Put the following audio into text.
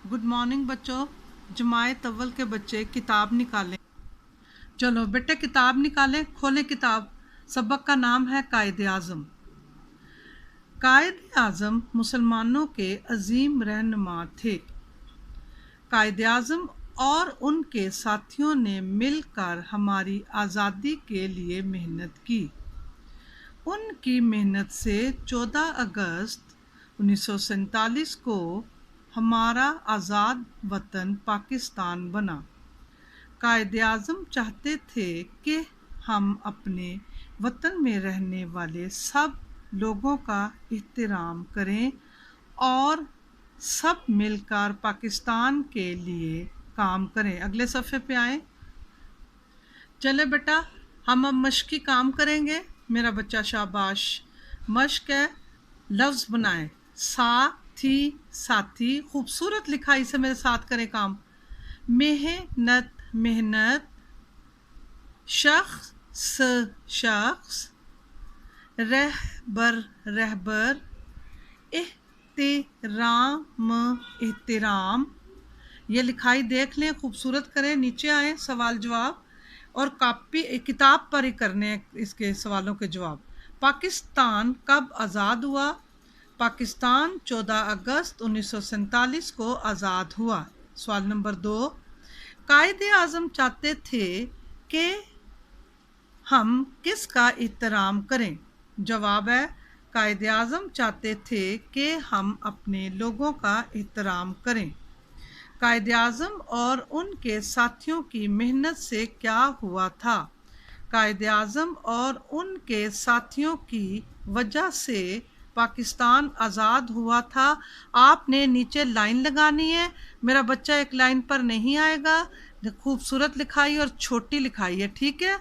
Good morning बच्चों। जमायत अव्वल के बच्चे किताब निकालें। चलो बेटे किताब निकालें, खोलें किताब। सबक का नाम है कायदे आज़म। कायदे आज़म मुसलमानों के अजीम रहनुमा थे। कायदे आज़म और उनके साथियों ने मिलकर हमारी आज़ादी के लिए मेहनत की। उनकी मेहनत से 14 अगस्त 1947 को हमारा आज़ाद वतन पाकिस्तान बना। कायदे आज़म चाहते थे कि हम अपने वतन में रहने वाले सब लोगों का एहतराम करें और सब मिलकर पाकिस्तान के लिए काम करें। अगले सफ़े पे आए। चले बेटा, हम अब मश्की काम करेंगे। मेरा बच्चा शाबाश। मश्क है, लफ्ज़ बनाएं। साथी, साथी। खूबसूरत लिखाई से मेरे साथ करें काम। मेहनत, मेहनत। शख्स, शख्स। रहबर, रहबर। एहतराम, एहतराम। ये लिखाई देख लें, खूबसूरत करें। नीचे आए, सवाल जवाब और कॉपी किताब पर ही करने हैं इसके सवालों के जवाब। पाकिस्तान कब आज़ाद हुआ? पाकिस्तान 14 अगस्त 1947 को आज़ाद हुआ। सवाल नंबर 2, कायदे आज़म चाहते थे कि हम किसका एहतराम करें? जवाब है, कायदे आज़म चाहते थे कि हम अपने लोगों का एहतराम करें। कायदे आज़म और उनके साथियों की मेहनत से क्या हुआ था? कायदे आज़म और उनके साथियों की वजह से पाकिस्तान आज़ाद हुआ था। आपने नीचे लाइन लगानी है। मेरा बच्चा एक लाइन पर नहीं आएगा। खूबसूरत लिखाई और छोटी लिखाई है, ठीक है।